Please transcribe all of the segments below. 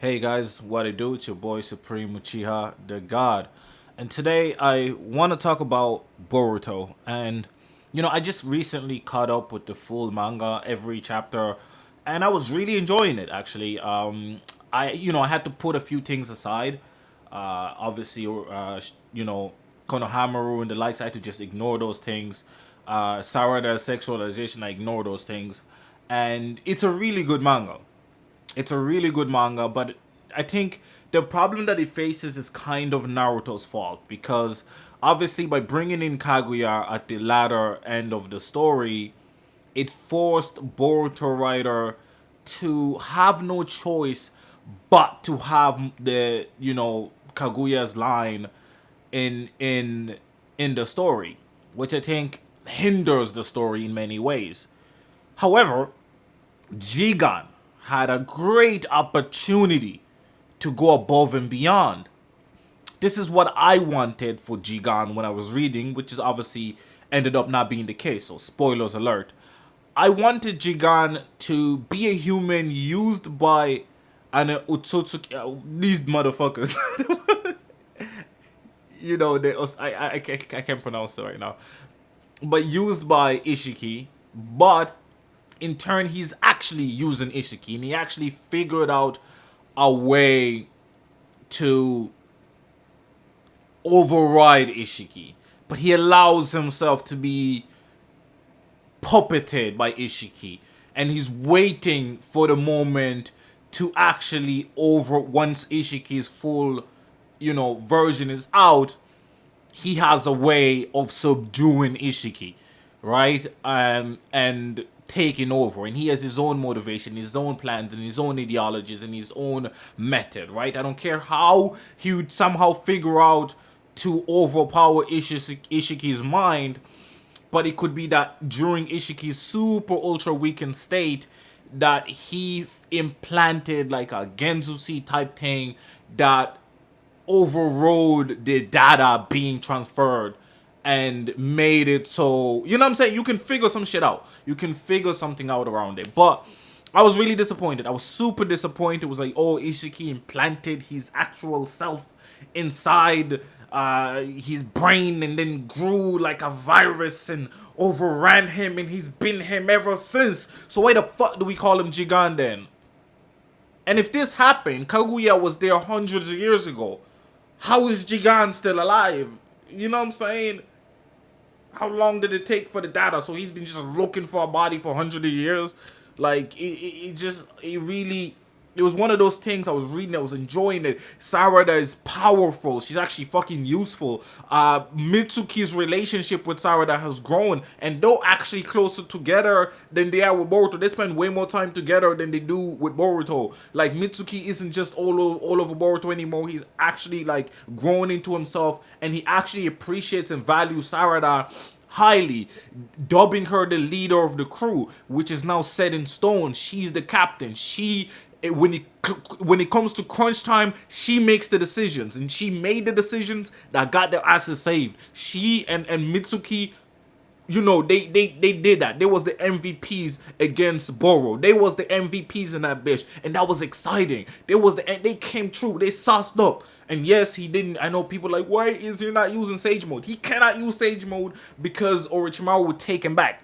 Hey guys, what I do? It's your boy Supreme Uchiha, the God. And today I want to talk about Boruto. And, I just recently caught up with the full manga, every chapter, and I was really enjoying it actually. I had to put a few things aside. Obviously, Konohamaru and the likes, I had to just ignore those things. Sarada's sexualization, I ignore those things. And it's a really good manga. It's a really good manga, but I think the problem that it faces is kind of Naruto's fault because obviously by bringing in Kaguya at the latter end of the story, it forced Boruto writer to have no choice but to have the Kaguya's line in the story, which I think hinders the story in many ways. However, Jigan had a great opportunity to go above and beyond. This is what I wanted for Jigan when I was reading, which is obviously ended up not being the case, so spoilers alert. I wanted Jigan to be a human used by an Utsutsuki, these motherfuckers. I can't pronounce it right now. But used by Ishiki, but in turn, he's actually using Ishiki, and he actually figured out a way to override Ishiki. But he allows himself to be puppeted by Ishiki, and he's waiting for the moment to actually once Ishiki's full, version is out, he has a way of subduing Ishiki, right? And taking over, and he has his own motivation, his own plans, and his own ideologies, and his own method, right? I don't care how he would somehow figure out to overpower Ishiki's mind, but it could be that during Ishiki's super ultra weakened state, that he implanted like a Genzusi type thing that overrode the data being transferred and made it so, you know what I'm saying, you can figure some shit out. You can figure something out around it. But I was really disappointed. I was super disappointed. It was like, oh, Ishiki implanted his actual self inside his brain and then grew like a virus and overran him, and he's been him ever since. So why the fuck do we call him Jigan then? And if this happened, Kaguya was there hundreds of years ago. How is Jigan still alive? You know what I'm saying? How long did it take for the data? So he's been just looking for a body for hundreds of years. Like, it was one of those things I was reading, I was enjoying it. Sarada is powerful. She's actually fucking useful. Mitsuki's relationship with Sarada has grown, and they're actually closer together than they are with Boruto. They spend way more time together than they do with Boruto. Like, Mitsuki isn't just all over Boruto anymore. He's actually, like, grown into himself, and he actually appreciates and values Sarada highly, dubbing her the leader of the crew, which is now set in stone. She's the captain. When it comes to crunch time, she makes the decisions, and she made the decisions that got their asses saved. She and Mitsuki, they did that. They was the MVPs against Boro. They was the MVPs in that bitch, and that was exciting. They came true. They sauced up. And yes, he didn't. I know people like, why is he not using Sage Mode? He cannot use Sage Mode because Orochimaru would take him back.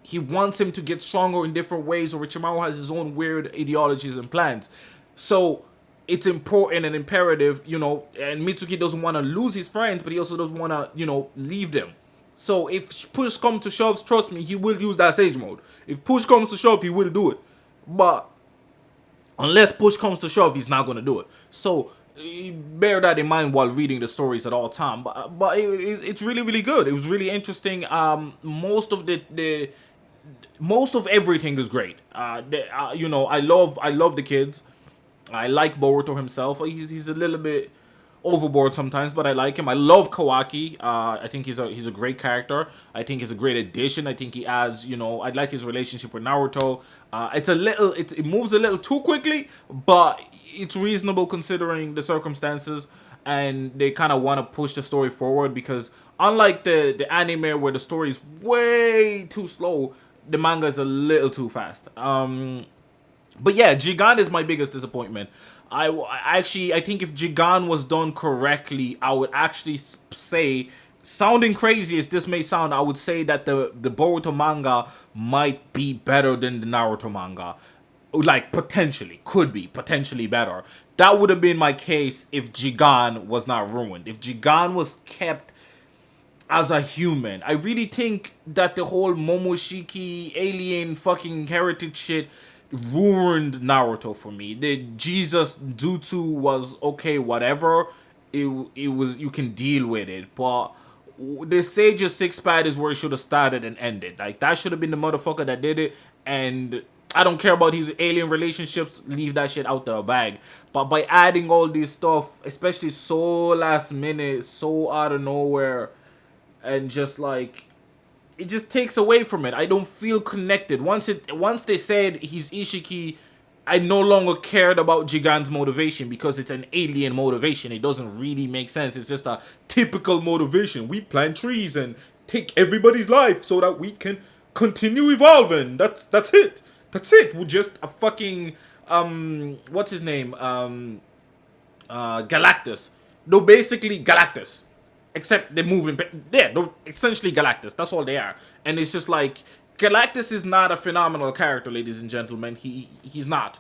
He wants him to get stronger in different ways. Orochimaru has his own weird ideologies and plans. So it's important and imperative, and Mitsuki doesn't want to lose his friends, but he also doesn't want to, leave them. So if push comes to shove, trust me, he will use that Sage Mode. If push comes to shove, he will do it. But unless push comes to shove, he's not going to do it. So bear that in mind while reading the stories at all time. But it's really, really good. It was really interesting. Most of most of everything is great. I love the kids. I like Boruto himself. He's a little bit overboard sometimes, but I like him. I love Kawaki. I think he's a great character. I think he's a great addition. I think he adds, I like his relationship with Naruto. It moves a little too quickly, but it's reasonable considering the circumstances, and they kind of want to push the story forward because unlike the anime where the story is way too slow, the manga is a little too fast. But yeah, Jigan is my biggest disappointment. I think if Jigan was done correctly, I would actually say, sounding crazy as this may sound, I would say that the Boruto manga might be better than the Naruto manga. Like, potentially, could be potentially better. That would have been my case if Jigan was not ruined. If Jigan was kept as a human. I really think that the whole Momoshiki alien fucking heritage shit ruined Naruto for me. The Jesus Jutsu was okay, whatever. It was, you can deal with it, but the Sage of Six Pad is where it should have started and ended. Like, that should have been the motherfucker that did it. And I don't care about his alien relationships. Leave that shit out the bag. But by adding all this stuff, especially so last minute, so out of nowhere, and just like, it just takes away from it. I don't feel connected. Once they said he's Ishiki, I no longer cared about Jigan's motivation because it's an alien motivation. It doesn't really make sense. It's just a typical motivation. We plant trees and take everybody's life so that we can continue evolving. That's it. That's it. We're just a fucking what's his name? Galactus. No, basically Galactus. Except they're moving. Yeah, they're essentially Galactus. That's all they are. And it's just like, Galactus is not a phenomenal character, ladies and gentlemen. He's not.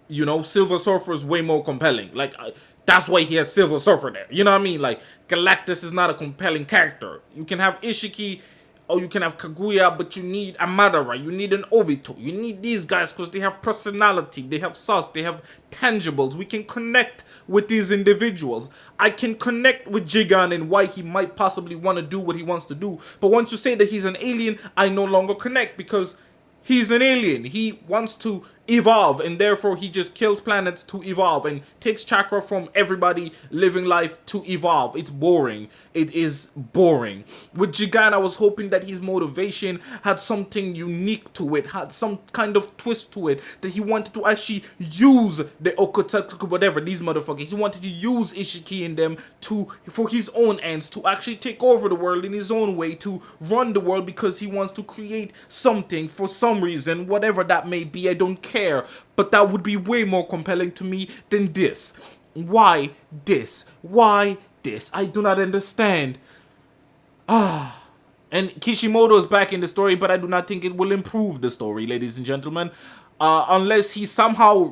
You know, Silver Surfer is way more compelling. Like, that's why he has Silver Surfer there. You know what I mean? Like, Galactus is not a compelling character. You can have Ishiki, or you can have Kaguya, but you need a Madara, you need an Obito, you need these guys because they have personality, they have sauce, they have tangibles. We can connect with these individuals. I can connect with Jigan and why he might possibly want to do what he wants to do. But once you say that he's an alien, I no longer connect because he's an alien. He wants to evolve, and therefore he just kills planets to evolve and takes chakra from everybody living life to evolve. It's boring. It is boring. With Jigan, I was hoping that his motivation had something unique to it, had some kind of twist to it, that he wanted to actually use the Okotsuki, whatever, these motherfuckers. He wanted to use Ishiki and them for his own ends, to actually take over the world in his own way, to run the world because he wants to create something for some reason, whatever that may be. I don't care. But that would be way more compelling to me than this. Why this? Why this? I do not understand. And Kishimoto is back in the story, but I do not think it will improve the story, ladies and gentlemen. Unless he somehow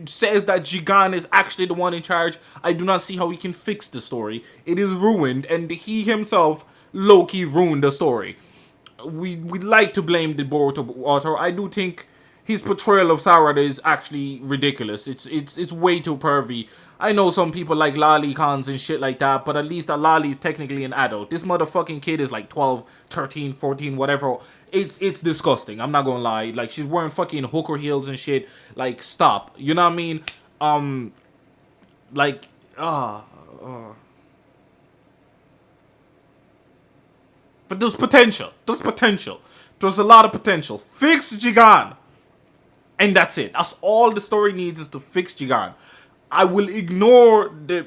says that Jigan is actually the one in charge, I do not see how he can fix the story. It is ruined, and he himself, low-key, ruined the story. We'd like to blame the Boruto author. I do think his portrayal of Sarada is actually ridiculous. It's way too pervy. I know some people like lolly cons and shit like that, but at least a lolly is technically an adult. This motherfucking kid is like 12, 13, 14, whatever. It's disgusting. I'm not gonna lie. Like, she's wearing fucking hooker heels and shit. Like, stop. You know what I mean? Like, But there's potential. There's potential. There's a lot of potential. Fix Jigan. And that's it. That's all the story needs, is to fix Jigan. I will ignore the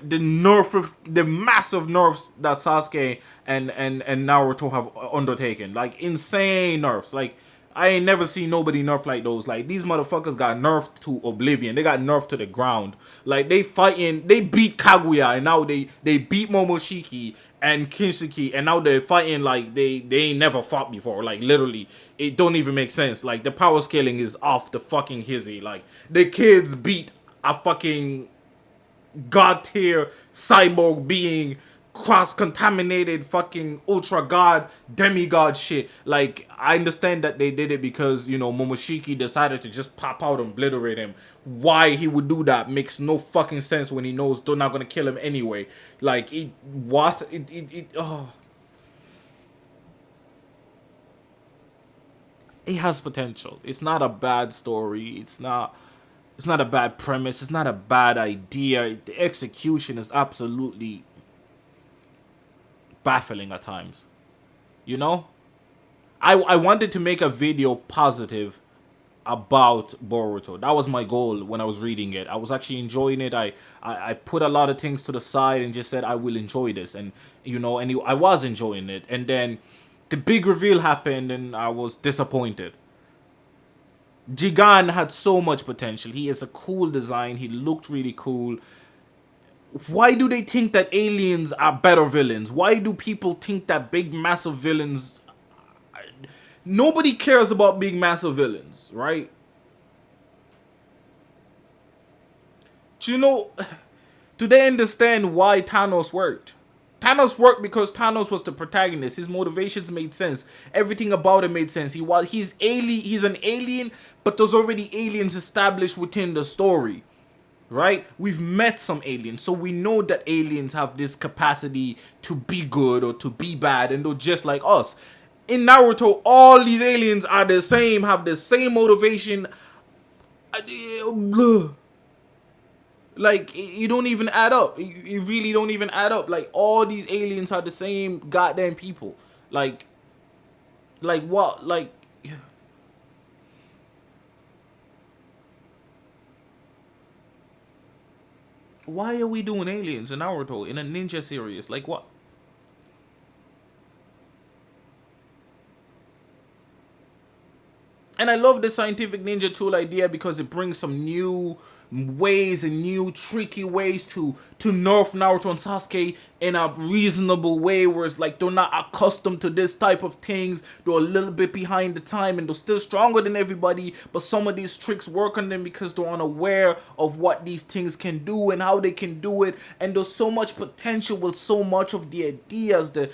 massive nerfs that Sasuke and Naruto have undertaken. Like, insane nerfs. Like, I ain't never seen nobody nerf like those. Like, these motherfuckers got nerfed to oblivion. They got nerfed to the ground. Like, they beat Kaguya, and now they beat Momoshiki and Kinshiki, and now they're fighting like they ain't never fought before. Like, literally, it don't even make sense. Like, the power scaling is off the fucking hizzy. Like, the kids beat a fucking god tier cyborg being, cross-contaminated fucking ultra god demigod shit. Like, I understand that they did it because, you know, Momoshiki decided to just pop out and obliterate him. Why he would do that makes no fucking sense when he knows they're not gonna kill him anyway. Like, it has potential. It's not a bad story. It's not a bad premise. It's not a bad idea. The execution is absolutely baffling at times. You know? I wanted to make a video positive about Boruto. That was my goal when I was reading it. I was actually enjoying it. I put a lot of things to the side and just said I will enjoy this. And, you know, and I was enjoying it. And then the big reveal happened and I was disappointed. Jigan had so much potential. He is a cool design. He looked really cool. Why do they think that aliens are better villains? Why do people think that big, massive villains... Nobody cares about big, massive villains, right? Do you know... Do they understand why Thanos worked? Thanos worked because Thanos was the protagonist. His motivations made sense. Everything about him made sense. He's an alien, but there's already aliens established within the story. Right? We've met some aliens, so we know that aliens have this capacity to be good or to be bad, and they're just like us. In Naruto, all these aliens are the same, have the same motivation. Like, you don't even add up. You really don't even add up. Like, all these aliens are the same goddamn people. Like what? Like... Why are we doing aliens in Naruto in a ninja series? Like, what? And I love the scientific ninja tool idea because it brings some new ways and new tricky ways to nerf Naruto and Sasuke in a reasonable way, where it's like they're not accustomed to this type of things. They're a little bit behind the time and they're still stronger than everybody, but some of these tricks work on them because they're unaware of what these things can do and how they can do it. And there's so much potential with so much of the ideas. The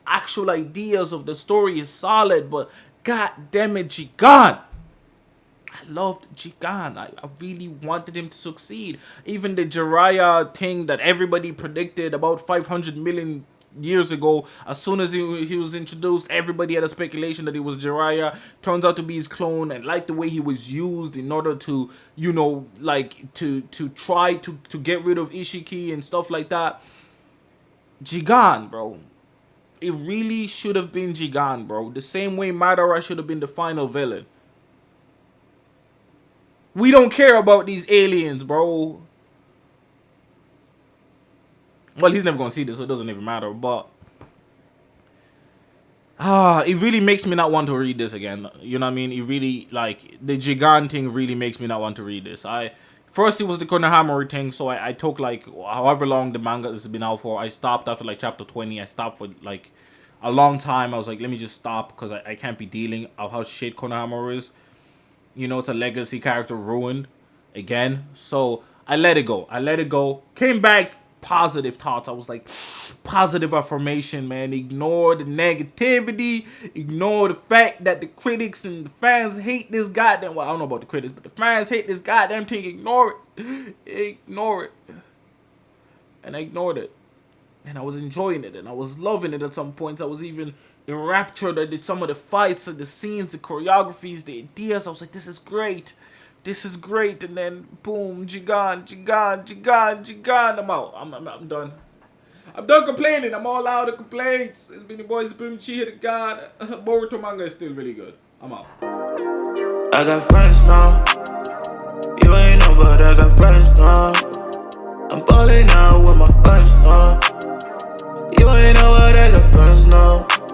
actual ideas of the story is solid, but god damn it, Jigen. I loved Jigen. I really wanted him to succeed. Even the Jiraiya thing that everybody predicted about 500 million years ago, as soon as he was introduced, everybody had a speculation that he was Jiraiya. Turns out to be his clone, and like the way he was used in order to, you know, like to try to get rid of Ishiki and stuff like that. Jigen, bro. It really should have been Jigen, bro. The same way Madara should have been the final villain. We don't care about these aliens, bro. Well, he's never gonna see this, so it doesn't even matter, but... it really makes me not want to read this again. You know what I mean? It really, like, the Jigen thing really makes me not want to read this. First, it was the Konohamaru thing, so I took, like, however long the manga has been out for. I stopped after, like, chapter 20. I stopped for, like, a long time. I was like, let me just stop, because I can't be dealing of how shit Konohamaru is. You know, it's a legacy character ruined again. So, I let it go. I let it go. Came back, positive thoughts. I was like, positive affirmation, man. Ignore the negativity. Ignore the fact that the critics and the fans hate this goddamn... Well, I don't know about the critics, but the fans hate this goddamn thing. Ignore it. Ignore it. And I ignored it. And I was enjoying it. And I was loving it at some points. I was even enraptured. I did some of the fights and the scenes, the choreographies, the ideas. I was like, this is great. This is great. And then, boom, Jigen. I'm out. I'm done. I'm done complaining. I'm all out of complaints. It's been the boys, Boom Chi, the God. Boruto Manga is still really good. I'm out. I got friends now. You ain't know, but I got friends now. I'm balling